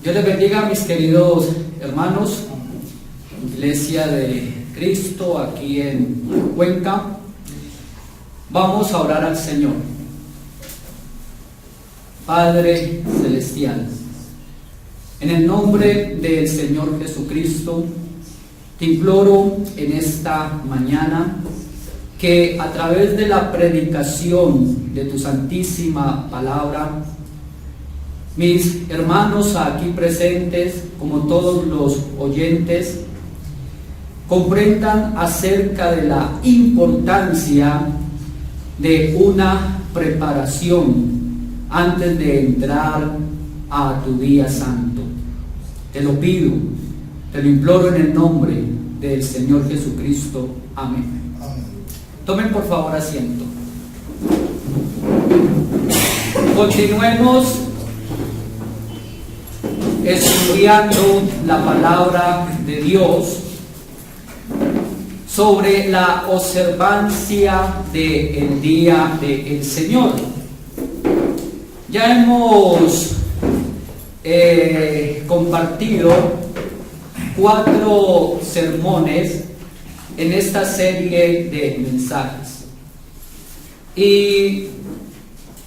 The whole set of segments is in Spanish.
Dios les bendiga, mis queridos hermanos, Iglesia de Cristo aquí en Cuenca. Vamos a orar al Señor. Padre Celestial, en el nombre del Señor Jesucristo, te imploro en esta mañana que a través de la predicación de tu santísima palabra, mis hermanos aquí presentes, como todos los oyentes, comprendan acerca de la importancia de una preparación antes de entrar a tu día santo. Te lo pido, te lo imploro en el nombre del Señor Jesucristo. Amén. Tomen por favor asiento. Continuemos estudiando la palabra de Dios sobre la observancia del día del Señor. Ya hemos compartido 4 sermones en esta serie de mensajes y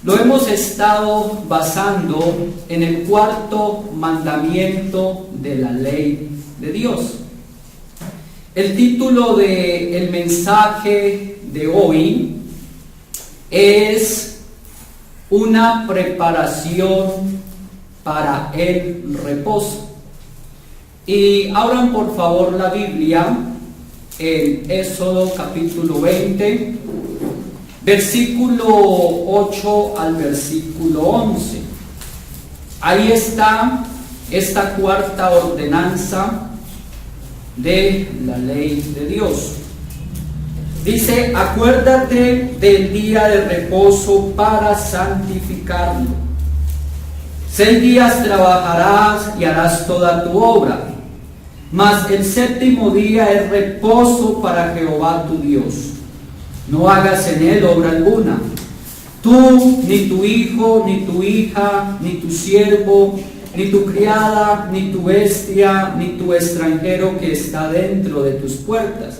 lo hemos estado basando en el 4º mandamiento de la ley de Dios. El título del mensaje de hoy es una preparación para el reposo. Y abran por favor la Biblia en Éxodo capítulo 20, versículo 8 al versículo 11. Ahí está esta 4ª ordenanza de la ley de Dios. Dice: acuérdate del día de reposo para santificarlo. 6 días trabajarás y harás toda tu obra, mas el 7º día es reposo para Jehová tu Dios. No hagas en él obra alguna, tú, ni tu hijo, ni tu hija, ni tu siervo, ni tu criada, ni tu bestia, ni tu extranjero que está dentro de tus puertas.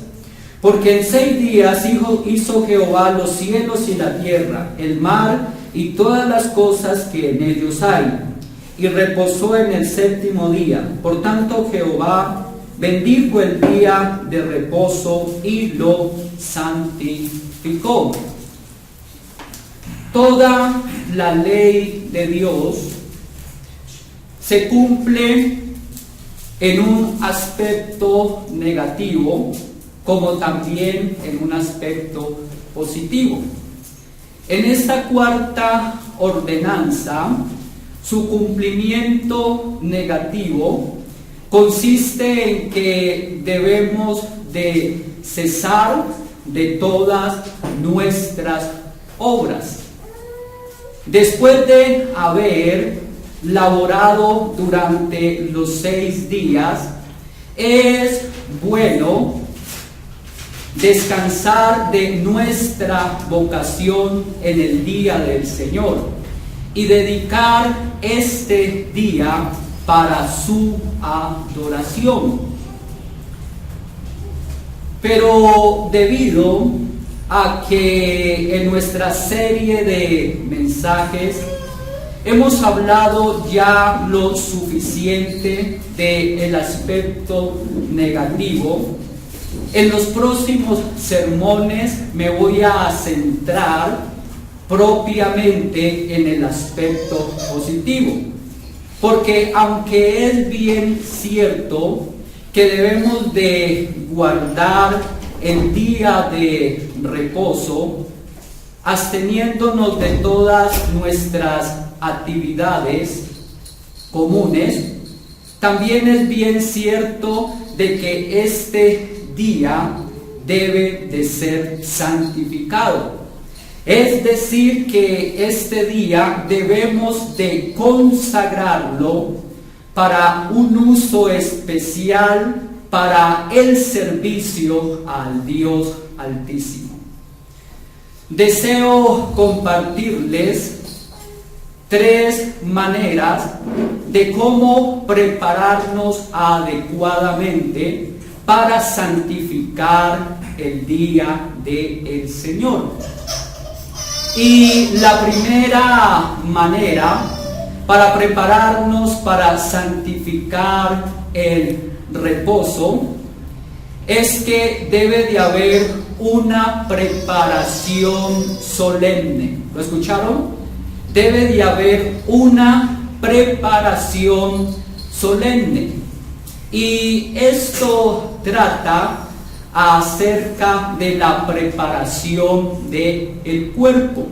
Porque en 6 días hizo Jehová los cielos y la tierra, el mar y todas las cosas que en ellos hay, y reposó en el 7º día. Por tanto Jehová bendijo el día de reposo y lo santificó. Toda la ley de Dios se cumple en un aspecto negativo como también en un aspecto positivo. En esta 4ª ordenanza, su cumplimiento negativo consiste en que debemos de cesar de todas nuestras obras. Después de haber laborado durante los 6 días, es bueno descansar de nuestra vocación en el día del Señor y dedicar este día para su adoración. Pero debido a que en nuestra serie de mensajes hemos hablado ya lo suficiente del aspecto negativo, en los próximos sermones me voy a centrar propiamente en el aspecto positivo. Porque aunque es bien cierto que debemos de guardar el día de reposo, absteniéndonos de todas nuestras actividades comunes, también es bien cierto de que este día debe de ser santificado. Es decir, que este día debemos de consagrarlo para un uso especial para el servicio al Dios Altísimo. Deseo compartirles 3 maneras de cómo prepararnos adecuadamente para santificar el día del Señor. Y la primera manera para prepararnos para santificar el reposo es que debe de haber una preparación solemne. ¿Lo escucharon? Debe de haber una preparación solemne. Y esto trata acerca de la preparación del cuerpo.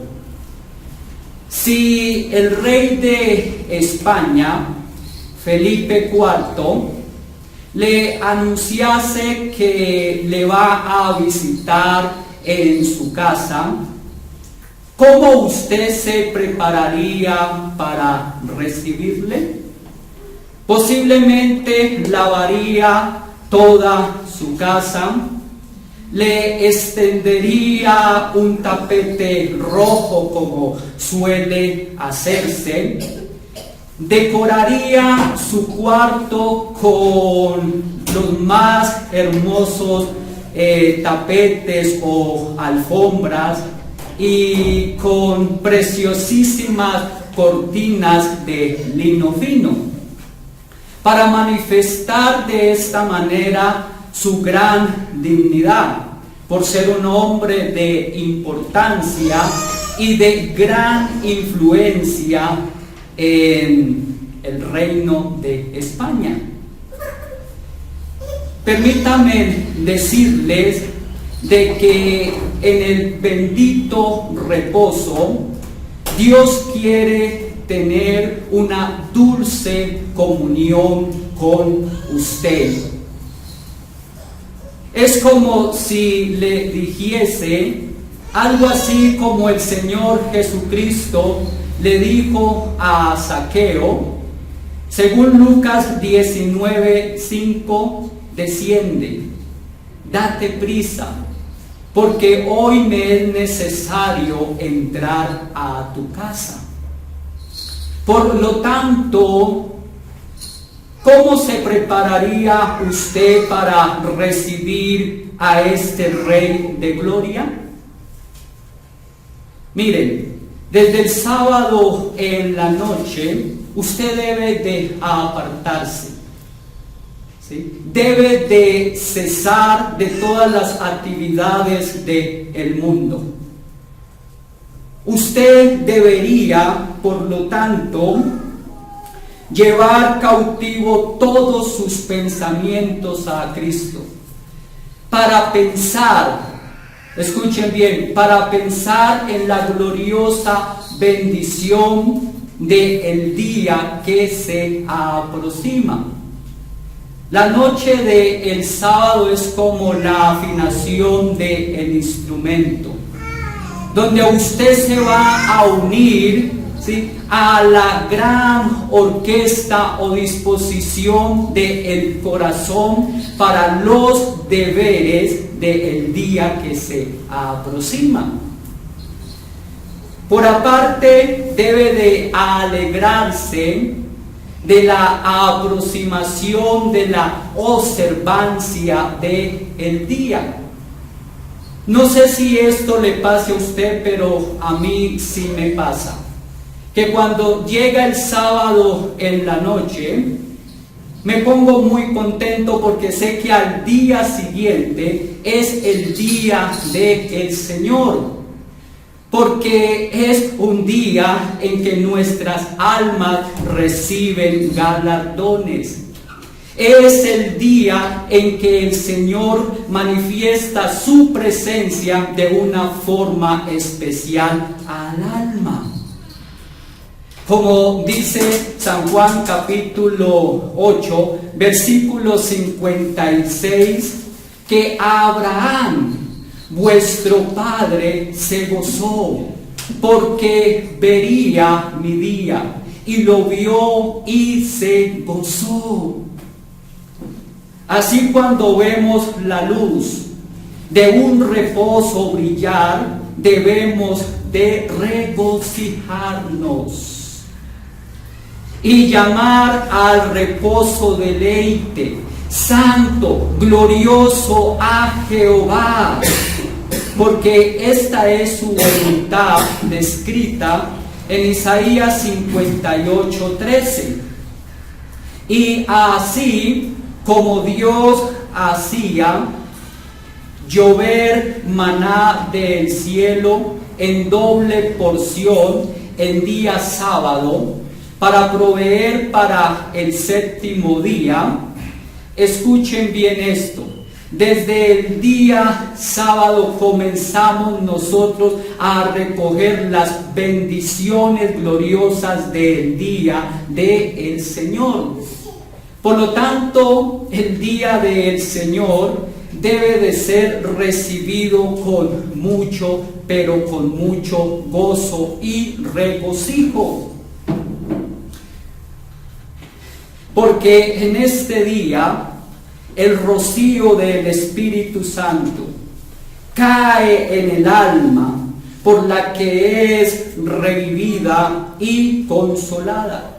Si el rey de España, Felipe IV, le anunciase que le va a visitar en su casa, ¿cómo usted se prepararía para recibirle? Posiblemente lavaría toda su casa, le extendería un tapete rojo como suele hacerse, decoraría su cuarto con los más hermosos tapetes o alfombras y con preciosísimas cortinas de lino fino, para manifestar de esta manera su gran dignidad, por ser un hombre de importancia y de gran influencia en el reino de España. Permítanme decirles de que en el bendito reposo Dios quiere tener una dulce comunión con usted. Es como si le dijese algo así como el Señor Jesucristo le dijo a Zaqueo, según Lucas 19:5, desciende, date prisa, porque hoy me es necesario entrar a tu casa. Por lo tanto, ¿cómo se prepararía usted para recibir a este Rey de Gloria? Miren, desde el sábado en la noche, usted debe de apartarse, ¿sí? Debe de cesar de todas las actividades del mundo. Usted debería, por lo tanto, llevar cautivo todos sus pensamientos a Cristo, para pensar, escuchen bien, para pensar en la gloriosa bendición del día que se aproxima. La noche del sábado es como la afinación del instrumento, donde usted se va a unir, ¿sí?, a la gran orquesta o disposición del corazón para los deberes del día que se aproxima. Por aparte, debe de alegrarse de la aproximación de la observancia del día. No sé si esto le pase a usted, pero a mí sí me pasa, que cuando llega el sábado en la noche, me pongo muy contento porque sé que al día siguiente es el día del Señor, porque es un día en que nuestras almas reciben galardones. Es el día en que el Señor manifiesta su presencia de una forma especial al alma. Como dice San Juan capítulo 8, versículo 56, que Abraham, vuestro padre, se gozó porque vería mi día, y lo vio y se gozó. Así, cuando vemos la luz de un reposo brillar, debemos de regocijarnos. y llamar al reposo deleite, santo, glorioso a Jehová, porque esta es su voluntad descrita en Isaías 58:13. Y así como Dios hacía llover maná del cielo en doble porción en día sábado para proveer para el séptimo día, escuchen bien esto. Desde el día sábado comenzamos nosotros a recoger las bendiciones gloriosas del día del Señor. Por lo tanto, el día del Señor debe de ser recibido con mucho, pero con mucho gozo y regocijo. Porque en este día el rocío del Espíritu Santo cae en el alma, por la que es revivida y consolada.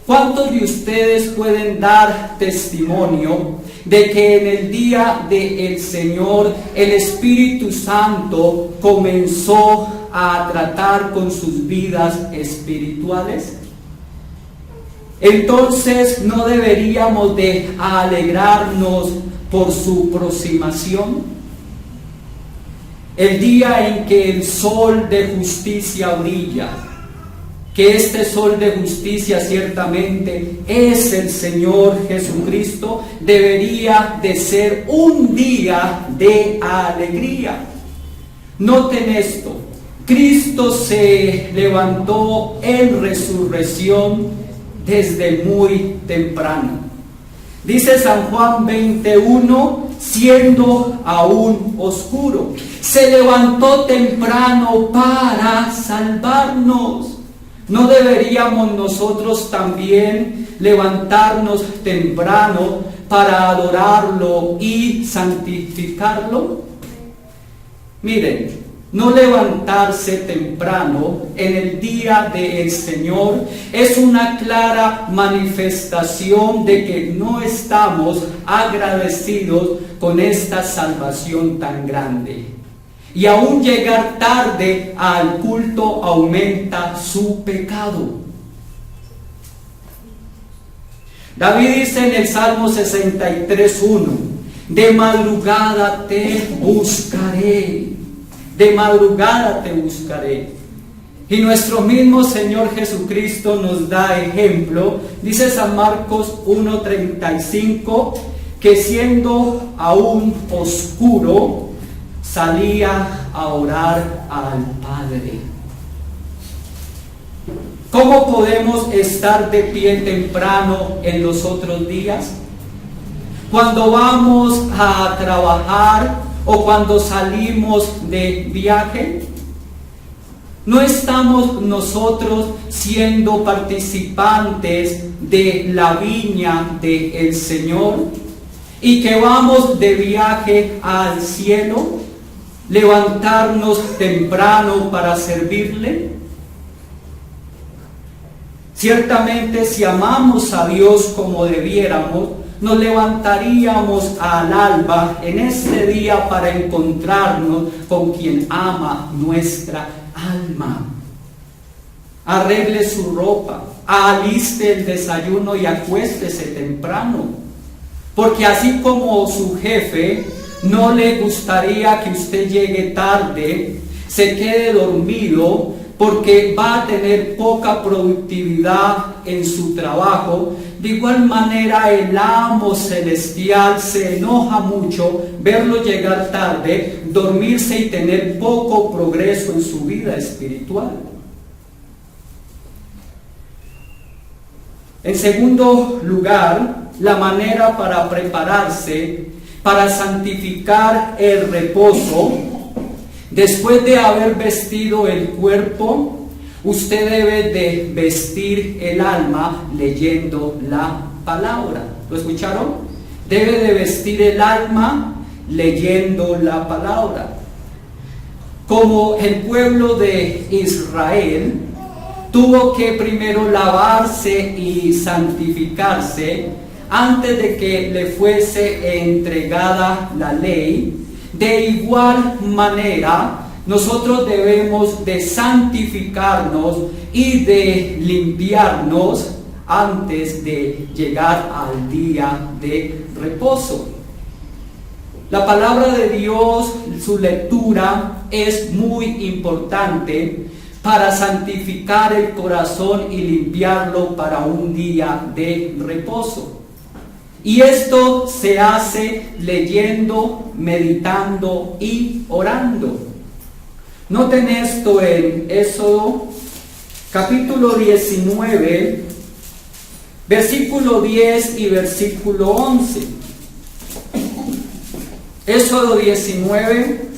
¿Cuántos de ustedes pueden dar testimonio de que en el día del Señor el Espíritu Santo comenzó a tratar con sus vidas espirituales? Entonces, ¿no deberíamos de alegrarnos por su aproximación? El día en que el sol de justicia brilla, que este sol de justicia ciertamente es el Señor Jesucristo, debería de ser un día de alegría. Noten esto: Cristo se levantó en resurrección desde muy temprano. Dice San Juan 21, siendo aún oscuro, se levantó temprano para salvarnos. ¿No deberíamos nosotros también levantarnos temprano para adorarlo y santificarlo? Miren, no levantarse temprano en el día del Señor es una clara manifestación de que no estamos agradecidos con esta salvación tan grande. Y aún llegar tarde al culto aumenta su pecado. David dice en el Salmo 63:1, de madrugada te buscaré. De madrugada te buscaré. Y nuestro mismo Señor Jesucristo nos da ejemplo. Dice San Marcos 1:35, que siendo aún oscuro, salía a orar al Padre. ¿Cómo podemos estar de pie temprano en los otros días? Cuando vamos a trabajar o cuando salimos de viaje, ¿no estamos nosotros siendo participantes de la viña del Señor? Y que vamos de viaje al cielo, levantarnos temprano para servirle. Ciertamente, si amamos a Dios como debiéramos, nos levantaríamos al alba en este día para encontrarnos con quien ama nuestra alma. Arregle su ropa, aliste el desayuno y acuéstese temprano, porque así como su jefe no le gustaría que usted llegue tarde, se quede dormido, porque va a tener poca productividad en su trabajo. De igual manera, el amo celestial se enoja mucho verlo llegar tarde, dormirse y tener poco progreso en su vida espiritual. En segundo lugar, la manera para prepararse para santificar el reposo. Después de haber vestido el cuerpo, usted debe de vestir el alma leyendo la palabra. ¿Lo escucharon? Debe de vestir el alma leyendo la palabra. Como el pueblo de Israel, tuvo que primero lavarse y santificarse antes de que le fuese entregada la ley. De igual manera, nosotros debemos de santificarnos y de limpiarnos antes de llegar al día de reposo. La palabra de Dios, su lectura es muy importante para santificar el corazón y limpiarlo para un día de reposo. Y esto se hace leyendo, meditando y orando. Noten esto en Éxodo capítulo 19, versículo 10 y versículo 11. Éxodo 19,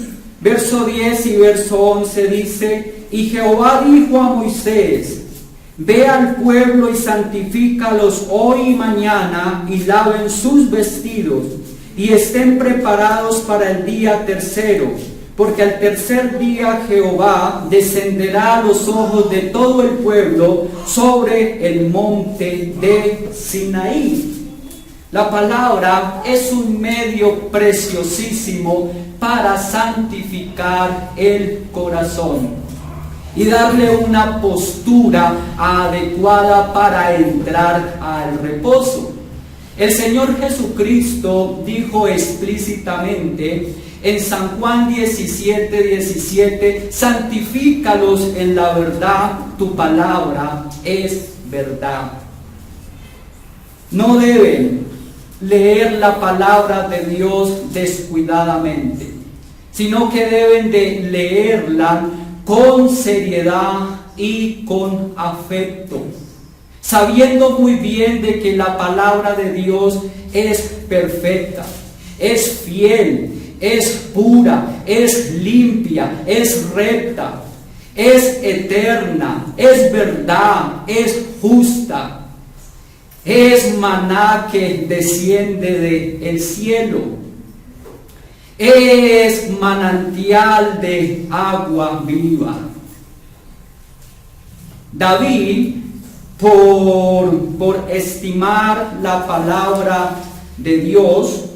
verso 10 y verso 11 dice: y Jehová dijo a Moisés: ve al pueblo y santifícalos hoy y mañana, y laven sus vestidos, y estén preparados para el día tercero, porque al tercer día Jehová descenderá a los ojos de todo el pueblo sobre el monte de Sinaí. La palabra es un medio preciosísimo para santificar el corazón y darle una postura adecuada para entrar al reposo. El Señor Jesucristo dijo explícitamente en San Juan 17:17: santifícalos en la verdad, tu palabra es verdad. No deben leer la palabra de Dios descuidadamente, sino que deben de leerla con seriedad y con afecto, sabiendo muy bien de que la palabra de Dios es perfecta, es fiel, es pura, es limpia, es recta, es eterna, es verdad, es justa, es maná que desciende del cielo, es manantial de agua viva. David, por estimar la palabra de Dios,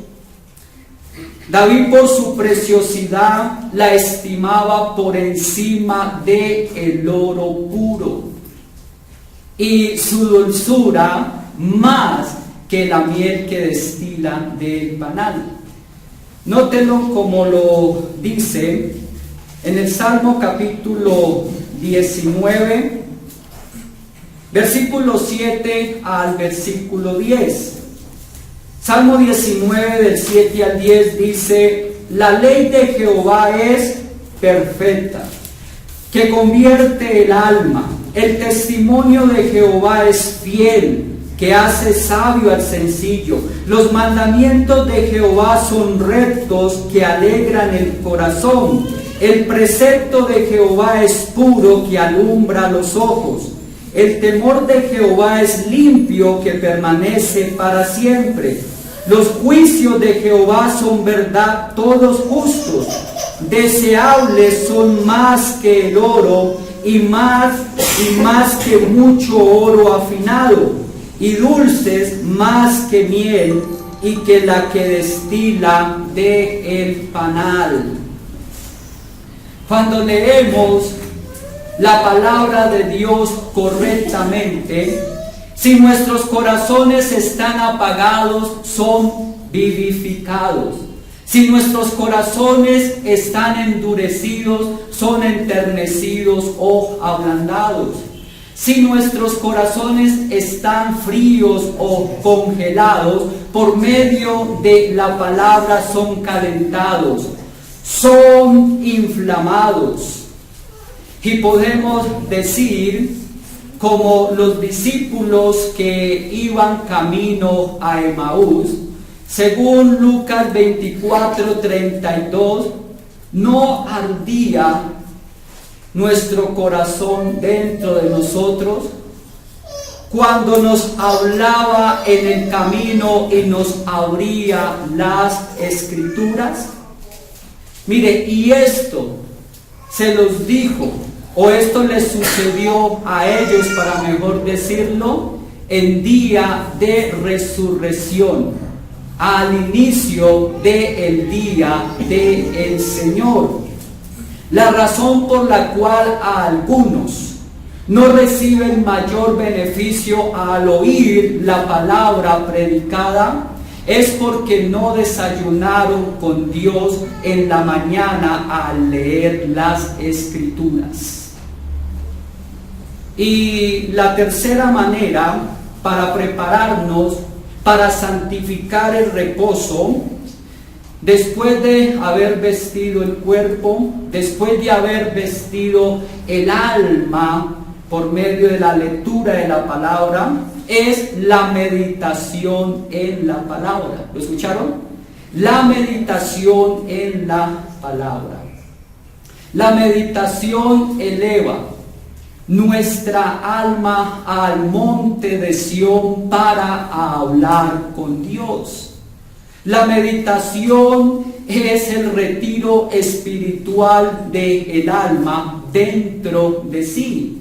David por su preciosidad la estimaba por encima del oro puro, y su dulzura más que la miel que destila del panal. Nótenlo como lo dice en el Salmo capítulo 19, versículo 7 al versículo 10. Salmo 19 del 7 al 10 dice: la ley de Jehová es perfecta, que convierte el alma. El testimonio de Jehová es fiel, que hace sabio al sencillo. Los mandamientos de Jehová son rectos, que alegran el corazón. El precepto de Jehová es puro, que alumbra los ojos. El temor de Jehová es limpio, que permanece para siempre. Los juicios de Jehová son verdad, todos justos. Deseables son más que el oro, y más que mucho oro afinado, y dulces más que miel, y que la que destila de el panal. Cuando leemos la palabra de Dios correctamente, si nuestros corazones están apagados, son vivificados. Si nuestros corazones están endurecidos, son enternecidos o ablandados. Si nuestros corazones están fríos o congelados, por medio de la palabra son calentados, son inflamados. Y podemos decir, como los discípulos que iban camino a Emaús, según Lucas 24:32, no ardía nuestro corazón dentro de nosotros cuando nos hablaba en el camino y nos abría las escrituras. Mire, y esto se los dijo o esto les sucedió a ellos, para mejor decirlo, en día de resurrección, al inicio del día del Señor. La razón por la cual a algunos no reciben mayor beneficio al oír la palabra predicada es porque no desayunaron con Dios en la mañana al leer las Escrituras. Y la tercera manera para prepararnos para santificar el reposo, después de haber vestido el cuerpo, después de haber vestido el alma por medio de la lectura de la palabra, es la meditación en la palabra. ¿Lo escucharon? La meditación en la palabra. La meditación eleva nuestra alma al monte de Sión para hablar con Dios. La meditación es el retiro espiritual del alma dentro de sí.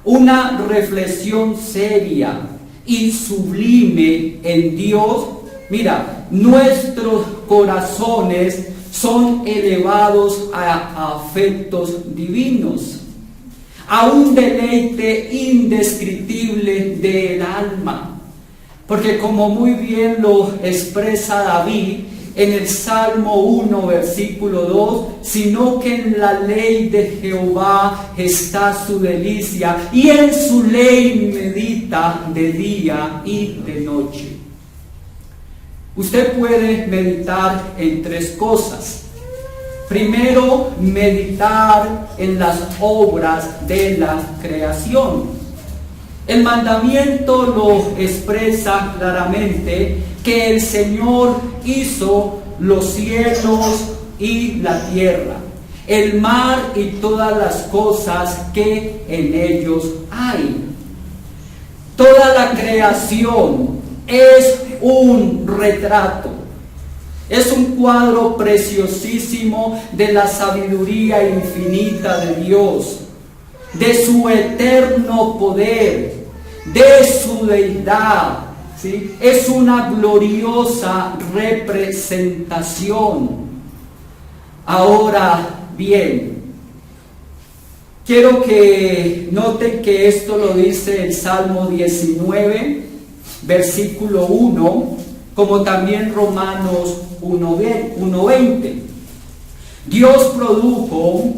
Una reflexión seria y sublime en Dios. Mira, nuestros corazones son elevados a afectos divinos, a un deleite indescriptible del alma. Porque como muy bien lo expresa David en el Salmo 1, versículo 2, sino que en la ley de Jehová está su delicia, y en su ley medita de día y de noche. Usted puede meditar en tres cosas. Primero, meditar en las obras de la creación. El mandamiento lo expresa claramente, que el Señor hizo los cielos y la tierra, el mar y todas las cosas que en ellos hay. Toda la creación es un retrato, es un cuadro preciosísimo de la sabiduría infinita de Dios, de su eterno poder, de su deidad. ¿Sí? Es una gloriosa representación. Ahora bien, quiero que noten que esto lo dice el Salmo 19, versículo 1, como también Romanos 1:20. Dios produjo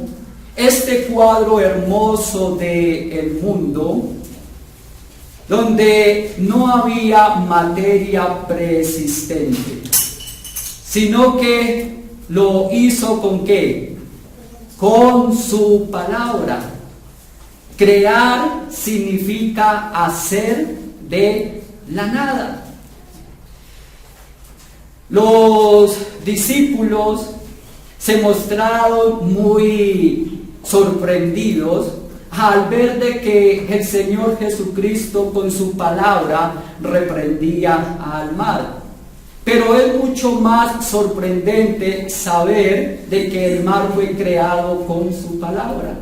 este cuadro hermoso del mundo, donde no había materia preexistente, sino que lo hizo ¿con qué? Con su palabra. Crear significa hacer de la nada. Los discípulos se mostraron muy sorprendidos al ver de que el Señor Jesucristo con su palabra reprendía al mar. Pero es mucho más sorprendente saber de que el mar fue creado con su palabra.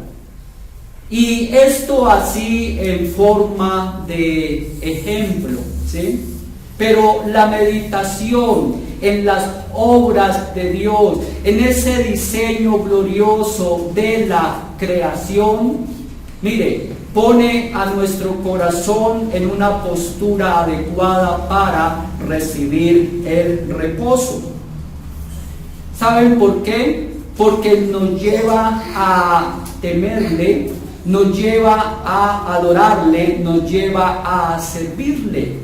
Y esto así en forma de ejemplo, ¿sí? Pero la meditación en las obras de Dios, en ese diseño glorioso de la creación, mire, pone a nuestro corazón en una postura adecuada para recibir el reposo. ¿Saben por qué? Porque nos lleva a temerle, nos lleva a adorarle, nos lleva a servirle.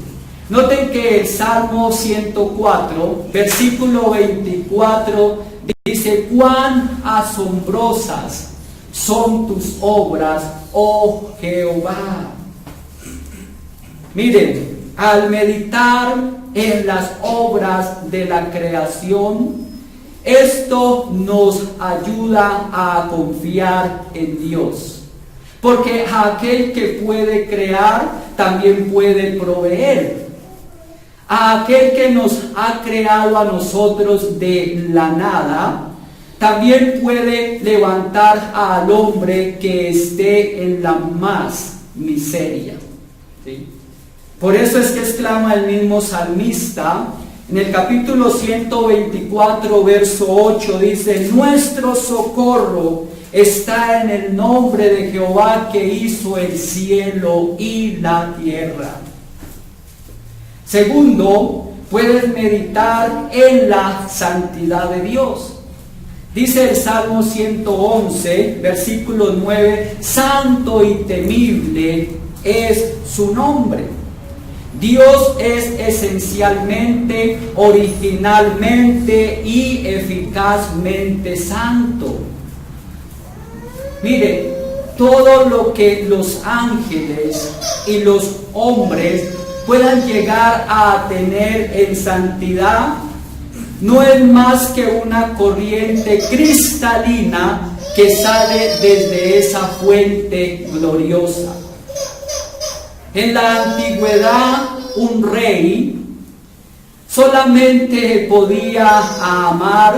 Noten que el Salmo 104, versículo 24, dice: cuán asombrosas son tus obras, oh Jehová. Miren, al meditar en las obras de la creación, esto nos ayuda a confiar en Dios. Porque aquel que puede crear, también puede proveer. A aquel que nos ha creado a nosotros de la nada, también puede levantar al hombre que esté en la más miseria. ¿Sí? Por eso es que exclama el mismo salmista en el capítulo 124, verso 8, dice: nuestro socorro está en el nombre de Jehová, que hizo el cielo y la tierra. Segundo, puedes meditar en la santidad de Dios. Dice el Salmo 111, versículo 9: santo y temible es su nombre. Dios es esencialmente, originalmente y eficazmente santo. Mire, todo lo que los ángeles y los hombres puedan llegar a tener en santidad no es más que una corriente cristalina que sale desde esa fuente gloriosa. En la antigüedad, un rey solamente podía amar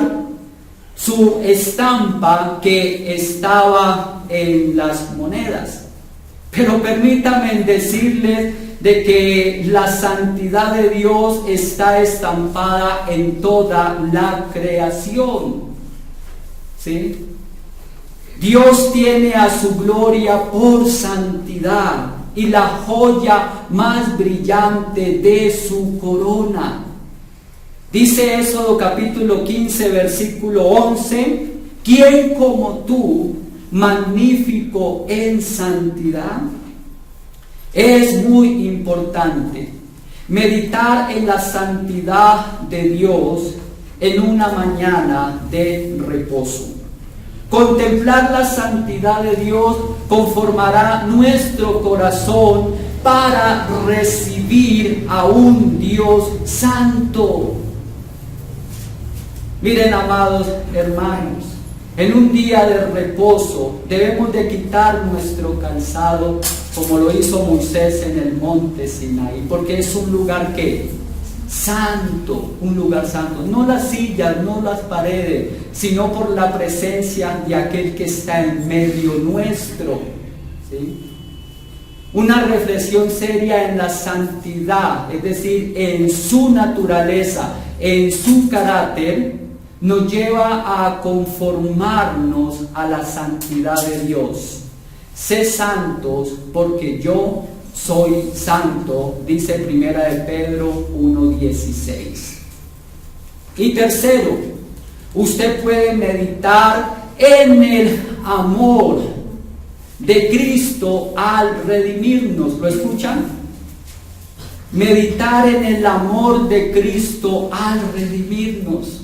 su estampa que estaba en las monedas. Pero permítanme decirles de que la santidad de Dios está estampada en toda la creación. ¿Sí? Dios tiene a su gloria por santidad y la joya más brillante de su corona. Dice Éxodo capítulo 15, versículo 11: ¿quién como tú, magnífico en santidad? Es muy importante meditar en la santidad de Dios en una mañana de reposo. Contemplar la santidad de Dios conformará nuestro corazón para recibir a un Dios santo. Miren, amados hermanos, en un día de reposo debemos de quitar nuestro cansado, como lo hizo Moisés en el monte Sinaí, porque es un lugar que santo, un lugar santo, no las sillas, no las paredes, sino por la presencia de aquel que está en medio nuestro. ¿Sí? Una reflexión seria en la santidad, es decir, en su naturaleza, en su carácter, nos lleva a conformarnos a la santidad de Dios. Sé santos porque yo soy santo, dice Primera de Pedro 1:16. Y tercero, usted puede meditar en el amor de Cristo al redimirnos. ¿Lo escuchan? Meditar en el amor de Cristo al redimirnos.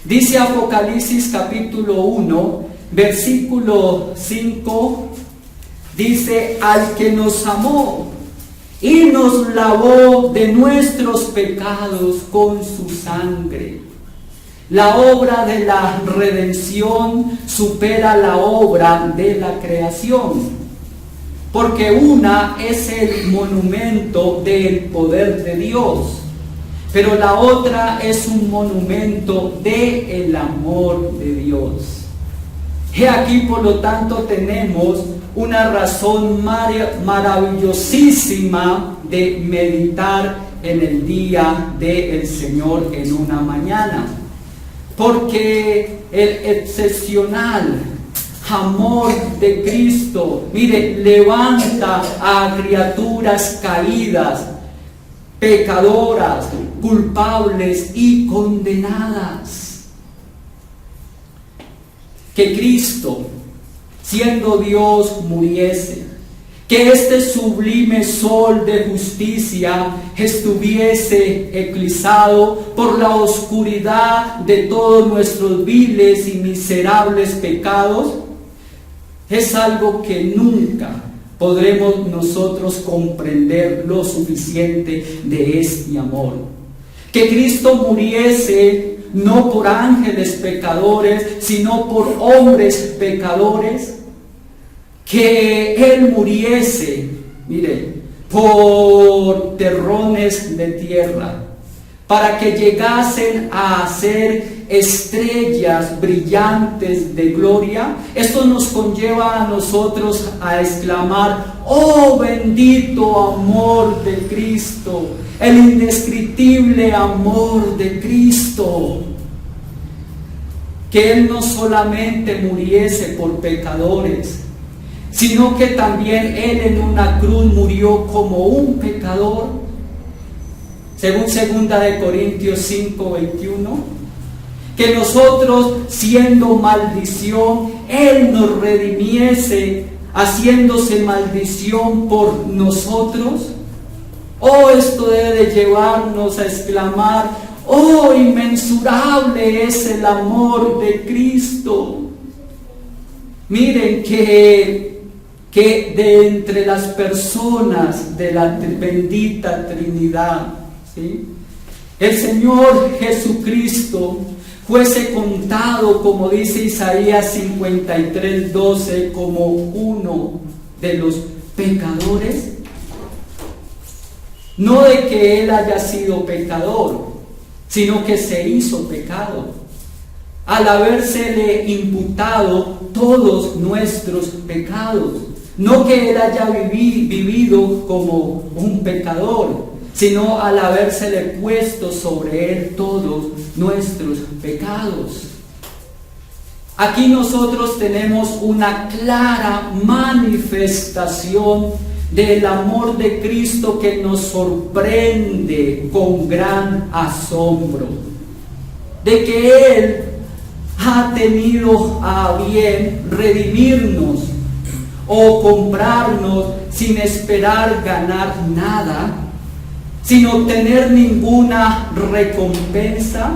Dice Apocalipsis capítulo 1, versículo 5, dice: al que nos amó y nos lavó de nuestros pecados con su sangre. La obra de la redención supera la obra de la creación, porque una es el monumento del poder de Dios, pero la otra es un monumento del amor de Dios. He aquí, por lo tanto, tenemos una razón maravillosísima de meditar en el día del Señor en una mañana, porque el excepcional amor de Cristo, mire, levanta a criaturas caídas, pecadoras, culpables y condenadas. Que Cristo, siendo Dios, muriese, que este sublime sol de justicia estuviese eclipsado por la oscuridad de todos nuestros viles y miserables pecados, es algo que nunca podremos nosotros comprender lo suficiente de este amor. Que Cristo muriese no por ángeles pecadores, sino por hombres pecadores. Que Él muriese, mire, por terrones de tierra, para que llegasen a ser estrellas brillantes de gloria. Esto nos conlleva a nosotros a exclamar: oh bendito amor de Cristo, el indescriptible amor de Cristo. Que Él no solamente muriese por pecadores, sino que también Él en una cruz murió como un pecador. Según 2 Corintios 5:21, que nosotros, siendo maldición, Él nos redimiese, haciéndose maldición por nosotros. Oh, esto debe de llevarnos a exclamar: oh, inmensurable es el amor de Cristo. Miren que de entre las personas de la bendita Trinidad, ¿sí?, el Señor Jesucristo fuese contado, como dice Isaías 53:12, como uno de los pecadores. No de que Él haya sido pecador, sino que se hizo pecado, al habérsele imputado todos nuestros pecados. No que Él haya vivido como un pecador, sino al habérsele puesto sobre Él todos nuestros pecados. Aquí nosotros tenemos una clara manifestación del amor de Cristo que nos sorprende con gran asombro, de que Él ha tenido a bien redimirnos o comprarnos sin esperar ganar nada, sin obtener ninguna recompensa,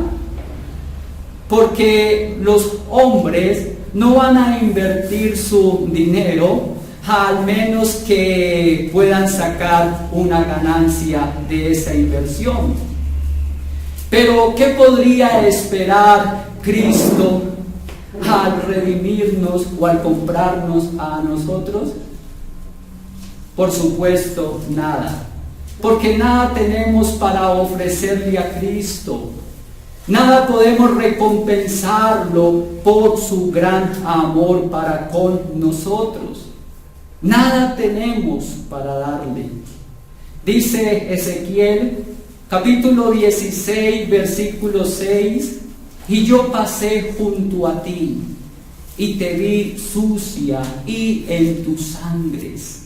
porque los hombres no van a invertir su dinero al menos que puedan sacar una ganancia de esa inversión. Pero ¿qué podría esperar Cristo al redimirnos o al comprarnos a nosotros? Por supuesto, nada. Porque nada tenemos para ofrecerle a Cristo. Nada podemos recompensarlo por su gran amor para con nosotros. Nada tenemos para darle. Dice Ezequiel, capítulo 16, versículo 6: y yo pasé junto a ti, y te vi sucia y en tus sangres.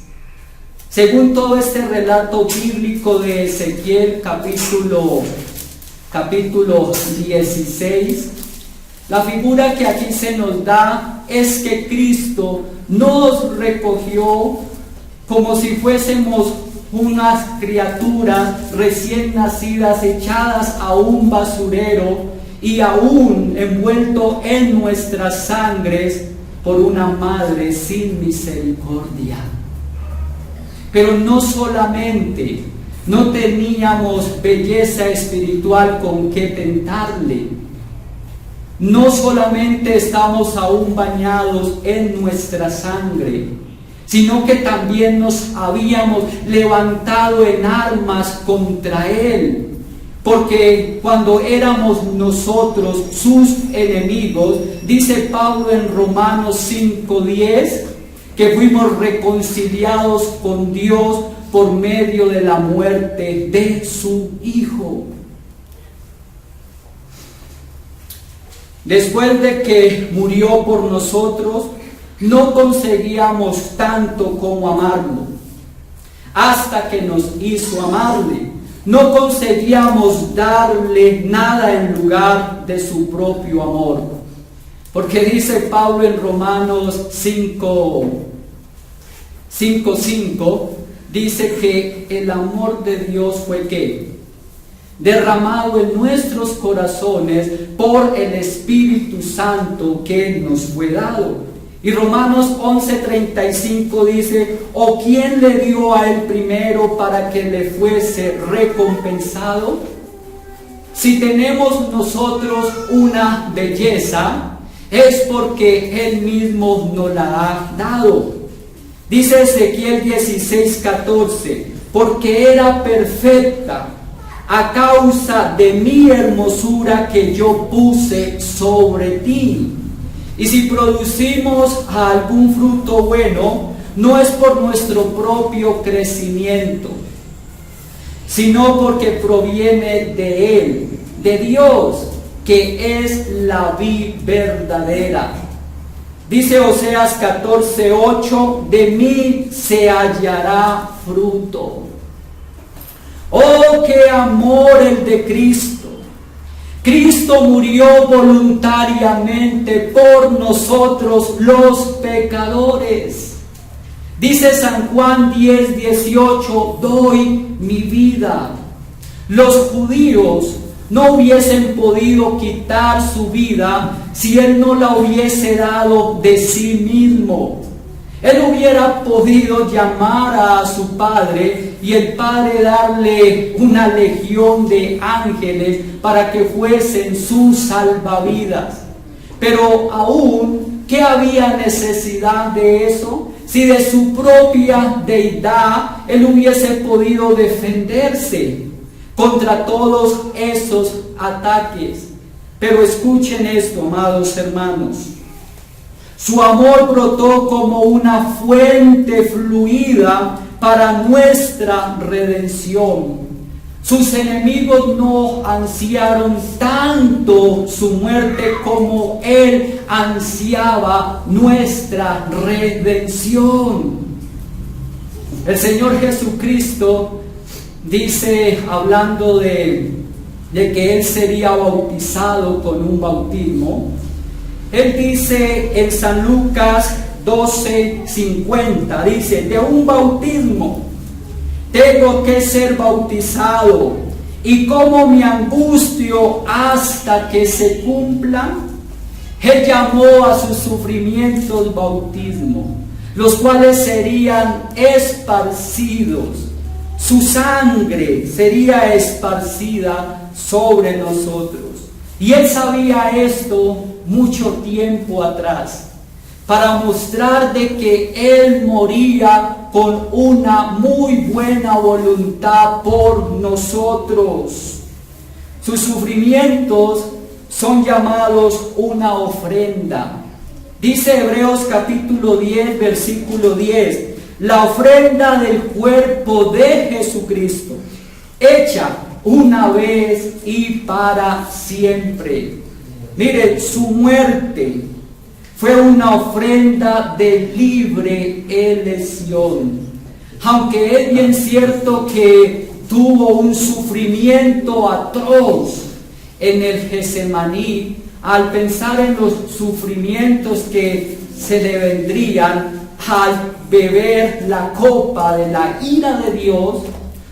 Según todo este relato bíblico de Ezequiel, capítulo 16, la figura que aquí se nos da es que Cristo nos recogió como si fuésemos unas criaturas recién nacidas echadas a un basurero y aún envuelto en nuestras sangres por una madre sin misericordia. Pero no solamente no teníamos belleza espiritual con que tentarle, no solamente estamos aún bañados en nuestra sangre, sino que también nos habíamos levantado en armas contra Él. Porque cuando éramos nosotros sus enemigos, dice Pablo en Romanos 5:10, que fuimos reconciliados con Dios por medio de la muerte de su Hijo. Después de que murió por nosotros, no conseguíamos tanto como amarlo, hasta que nos hizo amarle. No conseguíamos darle nada en lugar de su propio amor. Porque dice Pablo en Romanos 5:5, dice que el amor de Dios fue ¿qué? Derramado en nuestros corazones por el Espíritu Santo que nos fue dado. Y Romanos 11:35 dice: ¿o quién le dio a él primero para que le fuese recompensado? Si tenemos nosotros una belleza, es porque Él mismo nos la ha dado. Dice Ezequiel 16:14: porque era perfecta, a causa de mi hermosura que yo puse sobre ti. Y si producimos algún fruto bueno, no es por nuestro propio crecimiento, sino porque proviene de Él, de Dios, que es la vid verdadera. Dice Oseas 14:8, de mí se hallará fruto. Oh, qué amor el de Cristo. Cristo murió voluntariamente por nosotros los pecadores. Dice San Juan 10:18, doy mi vida. Los judíos no hubiesen podido quitar su vida si Él no la hubiese dado de sí mismo. Él hubiera podido llamar a su Padre y el Padre darle una legión de ángeles para que fuesen sus salvavidas. Pero aún, ¿qué había necesidad de eso? Si de su propia deidad Él hubiese podido defenderse contra todos esos ataques. Pero escuchen esto, amados hermanos. Su amor brotó como una fuente fluida para nuestra redención. Sus enemigos no ansiaron tanto su muerte como Él ansiaba nuestra redención. El Señor Jesucristo dice, hablando de que Él sería bautizado con un bautismo, Él dice en San Lucas 12:50, dice, de un bautismo tengo que ser bautizado, y como me angustio hasta que se cumplan. Él llamó a sus sufrimientos bautismo, los cuales serían esparcidos. Su sangre sería esparcida sobre nosotros. Y Él sabía esto mucho tiempo atrás, para mostrar de que Él moría con una muy buena voluntad por nosotros. Sus sufrimientos son llamados una ofrenda. Dice Hebreos capítulo 10, versículo 10, la ofrenda del cuerpo de Jesucristo, hecha una vez y para siempre. Mire, su muerte fue una ofrenda de libre elección. Aunque es bien cierto que tuvo un sufrimiento atroz en el Getsemaní, al pensar en los sufrimientos que se le vendrían al beber la copa de la ira de Dios,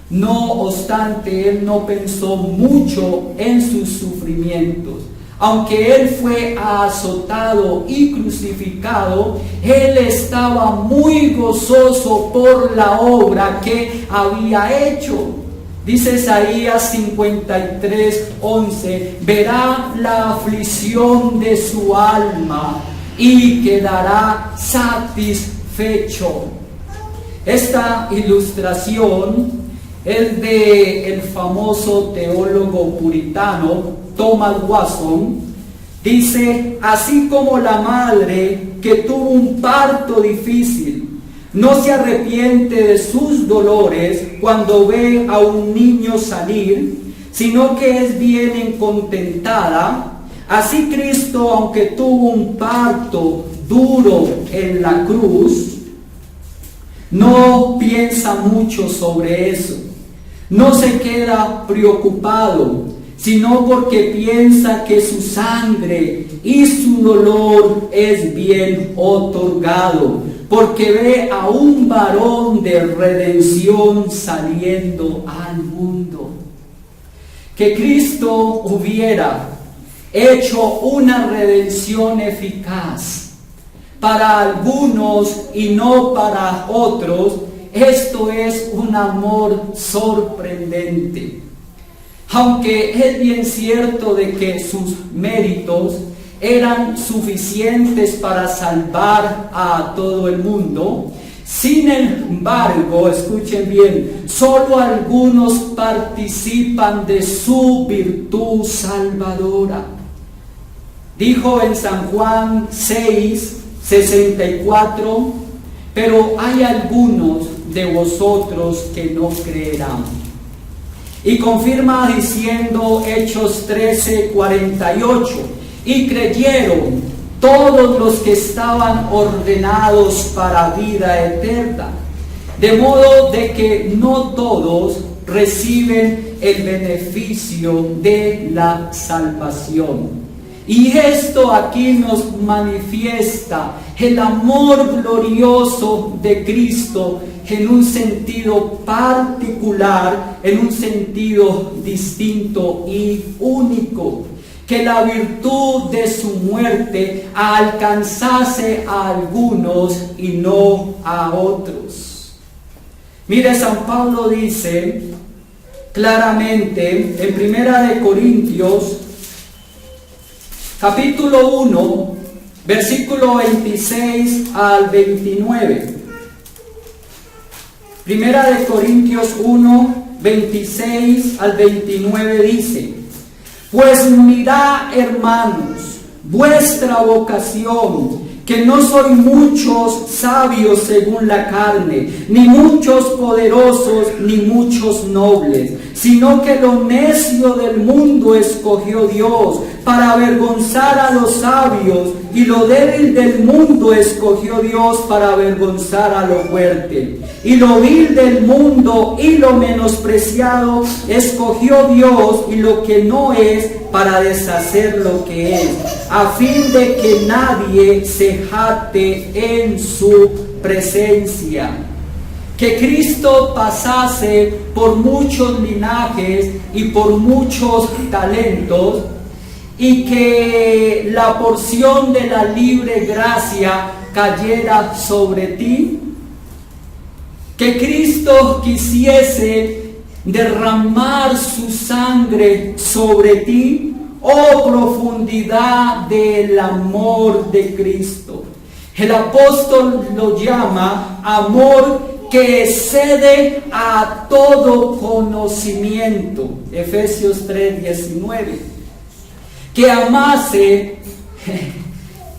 no obstante, Él no pensó mucho en sus sufrimientos. Aunque Él fue azotado y crucificado, Él estaba muy gozoso por la obra que había hecho. Dice Isaías 53:11, verá la aflicción de su alma y quedará satisfecho. Esta ilustración es de el famoso teólogo puritano Thomas Watson. Dice, así como la madre que tuvo un parto difícil no se arrepiente de sus dolores cuando ve a un niño salir, sino que es bien contentada, así Cristo, aunque tuvo un parto duro en la cruz, no piensa mucho sobre eso, no se queda preocupado, sino porque piensa que su sangre y su dolor es bien otorgado, porque ve a un varón de redención saliendo al mundo. Que Cristo hubiera hecho una redención eficaz para algunos y no para otros, esto es un amor sorprendente. Aunque es bien cierto de que sus méritos eran suficientes para salvar a todo el mundo, Sin embargo, escuchen bien, solo algunos participan de su virtud salvadora. Dijo en San Juan 6:64, pero hay algunos de vosotros que no creerán. Y confirma diciendo Hechos 13:48, y creyeron todos los que estaban ordenados para vida eterna, de modo de que no todos reciben el beneficio de la salvación. Y esto aquí nos manifiesta el amor glorioso de Cristo en un sentido particular, en un sentido distinto y único. Que la virtud de su muerte alcanzase a algunos y no a otros. Mire, San Pablo dice claramente en 1 Corintios, capítulo 1, versículo 26 al 29. 1 Corintios 1, 26 al 29 dice: pues mirad, hermanos, vuestra vocación, que no soy muchos sabios según la carne, ni muchos poderosos, ni muchos nobles, sino que lo necio del mundo escogió Dios para avergonzar a los sabios, y lo débil del mundo escogió Dios para avergonzar a lo fuerte. Y lo vil del mundo y lo menospreciado escogió Dios, y lo que no es, para deshacer lo que es, a fin de que nadie se jacte en su presencia. Que Cristo pasase por muchos linajes y por muchos talentos, y que la porción de la libre gracia cayera sobre ti. Que Cristo quisiese derramar su sangre sobre ti. Oh profundidad del amor de Cristo. El apóstol lo llama amor que excede a todo conocimiento. Efesios 3:19. Que amase,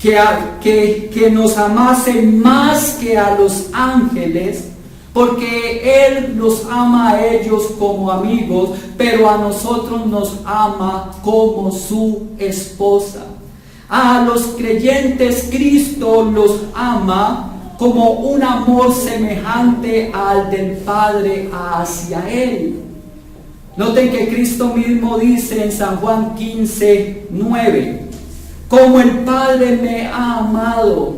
que nos amase más que a los ángeles, porque Él los ama a ellos como amigos, pero a nosotros nos ama como su esposa. A los creyentes Cristo los ama como un amor semejante al del Padre hacia Él. Noten que Cristo mismo dice en San Juan 15:9, como el Padre me ha amado,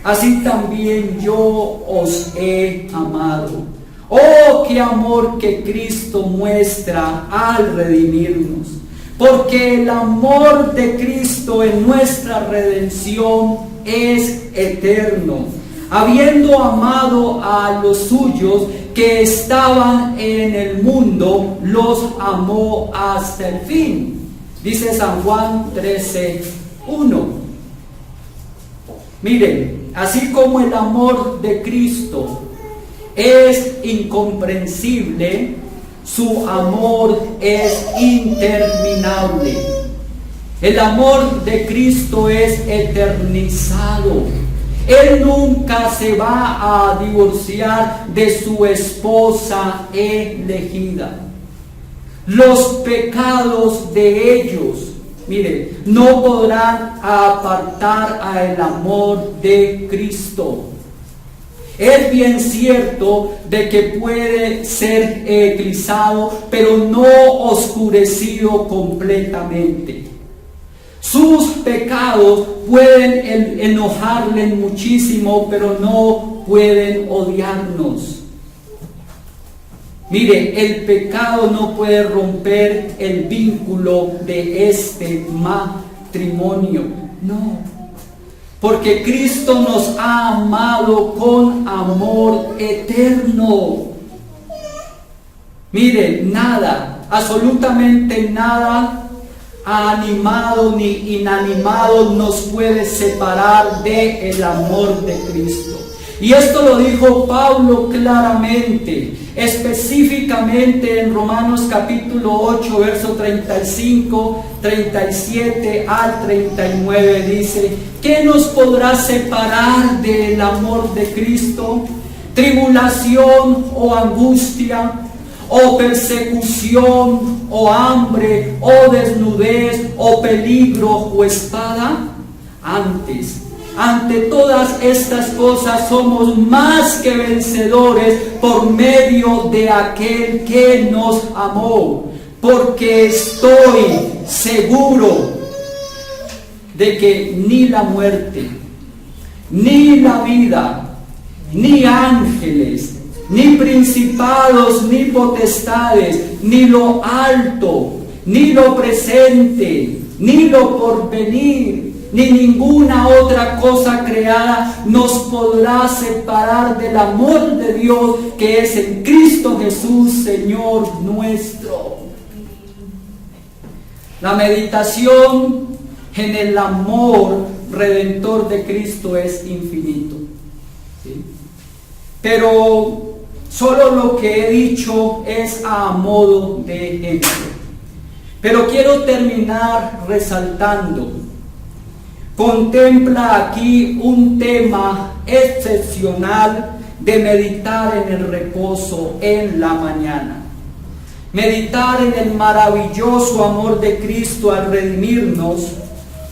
así también yo os he amado. Oh, qué amor que Cristo muestra al redimirnos, porque el amor de Cristo en nuestra redención es eterno. Habiendo amado a los suyos que estaban en el mundo, los amó hasta el fin. Dice San Juan 13:1. Miren, así como el amor de Cristo es incomprensible, su amor es interminable. El amor de Cristo es eternizado. Él nunca se va a divorciar de su esposa elegida. Los pecados de ellos, miren, no podrán apartar al amor de Cristo. Es bien cierto de que puede ser eclipsado, pero no oscurecido completamente. Sus pecados pueden enojarle muchísimo, pero no pueden odiarnos. Mire, el pecado no puede romper el vínculo de este matrimonio. No. Porque Cristo nos ha amado con amor eterno. Mire, nada, absolutamente nada, animado ni inanimado, nos puede separar del amor de Cristo. Y esto lo dijo Pablo claramente, específicamente en Romanos capítulo 8, verso 35, 37 al 39, dice: ¿qué nos podrá separar del amor de Cristo? ¿Tribulación o angustia, o persecución, o hambre, o desnudez, o peligro, o espada? Antes, ante todas estas cosas somos más que vencedores por medio de aquel que nos amó, porque estoy seguro de que ni la muerte, ni la vida, ni ángeles, ni principados, ni potestades, ni lo alto, ni lo presente, ni lo porvenir, ni ninguna otra cosa creada nos podrá separar del amor de Dios que es en Cristo Jesús, Señor nuestro. La meditación en el amor redentor de Cristo es infinito, ¿sí? Pero solo lo que he dicho es a modo de ejemplo. Pero quiero terminar resaltando: contempla aquí un tema excepcional de meditar en el reposo en la mañana. Meditar en el maravilloso amor de Cristo al redimirnos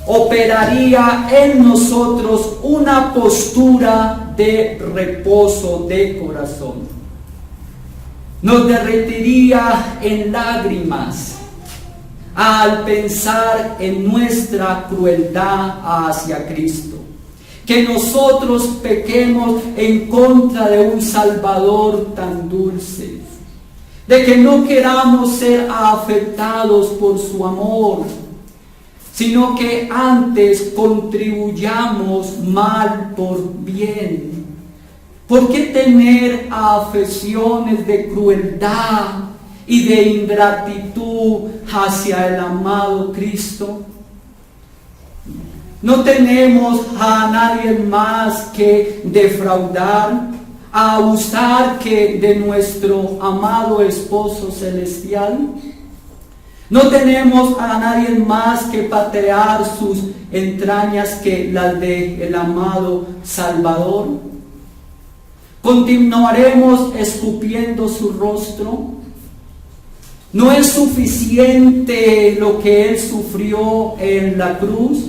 operaría en nosotros una postura de reposo de corazón. Nos derretiría en lágrimas al pensar en nuestra crueldad hacia Cristo, que nosotros pequemos en contra de un Salvador tan dulce, de que no queramos ser afectados por su amor, sino que antes contribuyamos mal por bien. ¿Por qué tener afecciones de crueldad y de ingratitud hacia el amado Cristo? No tenemos a nadie más que defraudar, a abusar que de nuestro amado esposo celestial. No tenemos a nadie más que patear sus entrañas que las del amado Salvador. Continuaremos escupiendo su rostro. ¿No es suficiente lo que Él sufrió en la cruz?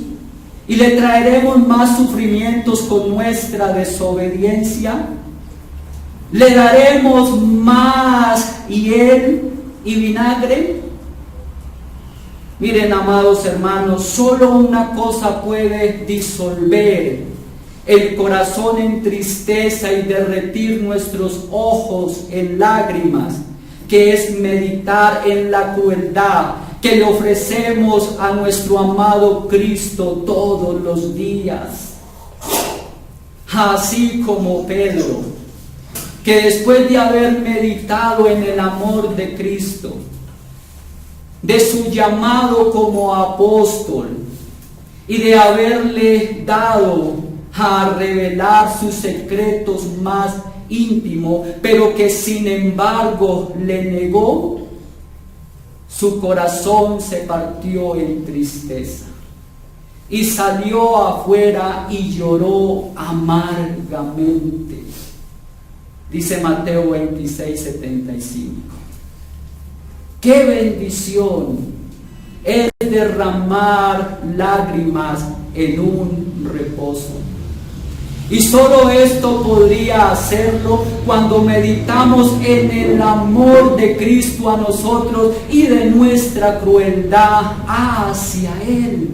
¿Y le traeremos más sufrimientos con nuestra desobediencia? ¿Le daremos más hiel y vinagre? Miren, amados hermanos, solo una cosa puede disolver el corazón en tristeza y derretir nuestros ojos en lágrimas, que es meditar en la crueldad que le ofrecemos a nuestro amado Cristo todos los días. Así como Pedro, que después de haber meditado en el amor de Cristo, de su llamado como apóstol y de haberle dado a revelar sus secretos más íntimos, pero que sin embargo le negó, su corazón se partió en tristeza y salió afuera y lloró amargamente. Dice Mateo 26:75. ¡Qué bendición es derramar lágrimas en un reposo! Y solo esto podría hacerlo cuando meditamos en el amor de Cristo a nosotros y de nuestra crueldad hacia Él.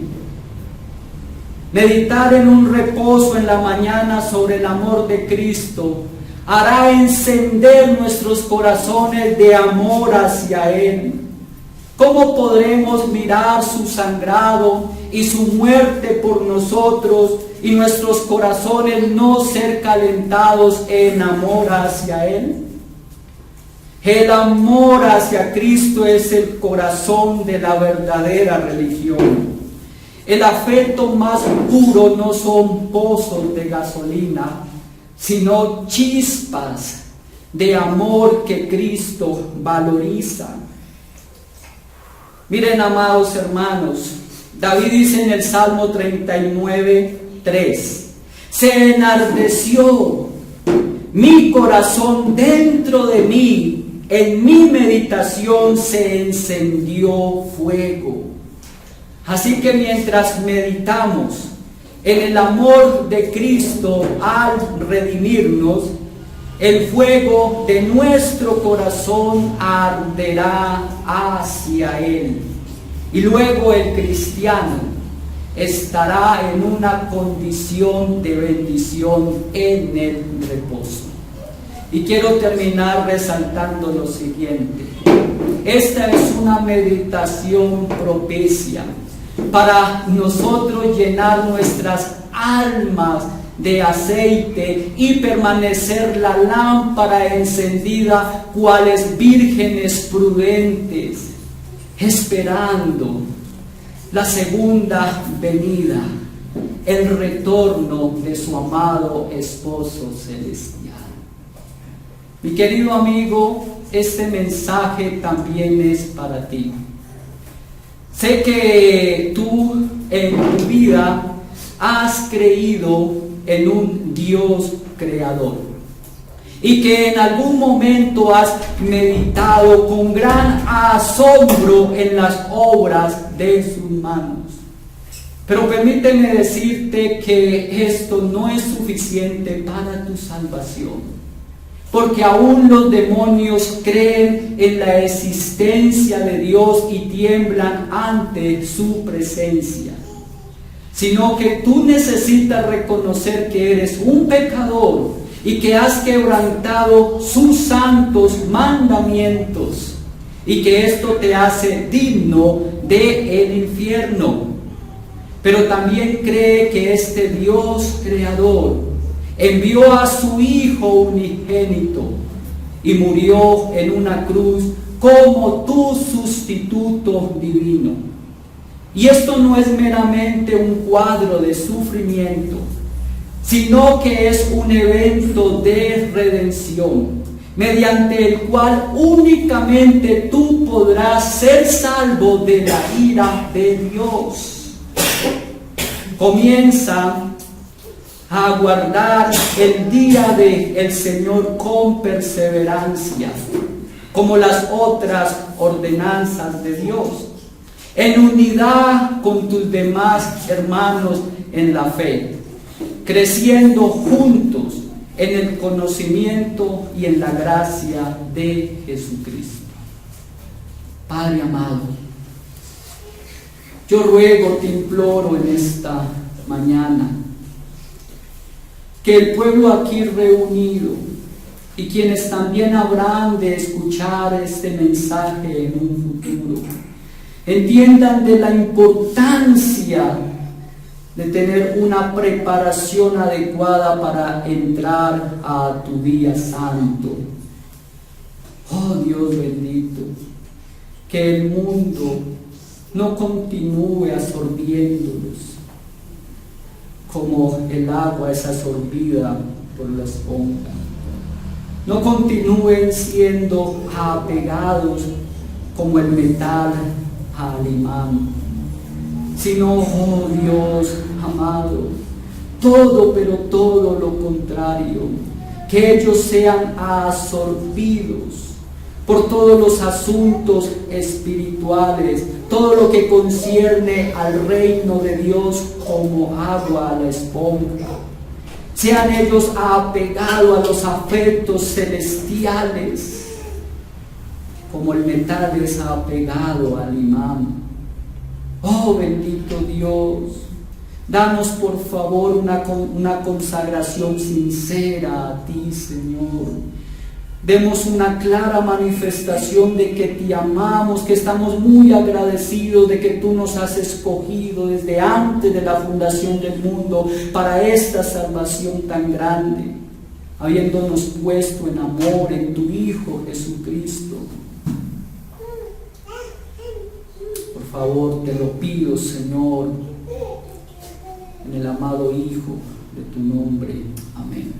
Meditar en un reposo en la mañana sobre el amor de Cristo hará encender nuestros corazones de amor hacia Él. ¿Cómo podremos mirar su sangrado y su muerte por nosotros y nuestros corazones no ser calentados en amor hacia Él? El amor hacia Cristo es el corazón de la verdadera religión. El afecto más puro no son pozos de gasolina, sino chispas de amor que Cristo valoriza. Miren, amados hermanos, David dice en el Salmo 39:3, se enardeció mi corazón dentro de mí, en mi meditación se encendió fuego. Así que mientras meditamos en el amor de Cristo al redimirnos, el fuego de nuestro corazón arderá hacia Él. Y luego el cristiano estará en una condición de bendición en el reposo. Y quiero terminar resaltando lo siguiente. Esta es una meditación propicia para nosotros llenar nuestras almas de aceite y permanecer la lámpara encendida cuales vírgenes prudentes, esperando la segunda venida, el retorno de su amado esposo celestial. Mi querido amigo, este mensaje también es para ti. Sé que tú en tu vida has creído en un Dios creador y que en algún momento has meditado con gran asombro en las obras de sus manos. Pero permíteme decirte que esto no es suficiente para tu salvación, porque aún los demonios creen en la existencia de Dios y tiemblan ante su presencia. Sino que tú necesitas reconocer que eres un pecador y que has quebrantado sus santos mandamientos y que esto te hace digno del infierno. Pero también cree que este Dios creador envió a su Hijo unigénito y murió en una cruz como tu sustituto divino. Y esto no es meramente un cuadro de sufrimiento, sino que es un evento de redención, mediante el cual únicamente tú podrás ser salvo de la ira de Dios. Comienza a aguardar el día del Señor con perseverancia, como las otras ordenanzas de Dios, en unidad con tus demás hermanos en la fe, creciendo juntos en el conocimiento y en la gracia de Jesucristo. Padre amado, yo ruego, te imploro en esta mañana, que el pueblo aquí reunido y quienes también habrán de escuchar este mensaje en un futuro, entiendan de la importancia de tener una preparación adecuada para entrar a tu día santo. Oh Dios bendito, que el mundo no continúe absorbiéndolos como el agua es absorbida por la esponja. No continúen siendo apegados como el metal al imán, sino, oh Dios amado, todo, pero todo lo contrario, que ellos sean absorbidos por todos los asuntos espirituales, todo lo que concierne al reino de Dios como agua a la esponja. Sean ellos apegados a los afectos celestiales, como el metal es apegado al imán. Oh bendito Dios, danos por favor una consagración sincera a ti, Señor. Demos una clara manifestación de que te amamos, que estamos muy agradecidos de que tú nos has escogido desde antes de la fundación del mundo para esta salvación tan grande, habiéndonos puesto en amor en tu Hijo Jesucristo. Por favor, te lo pido, Señor, en el amado Hijo de tu nombre. Amén.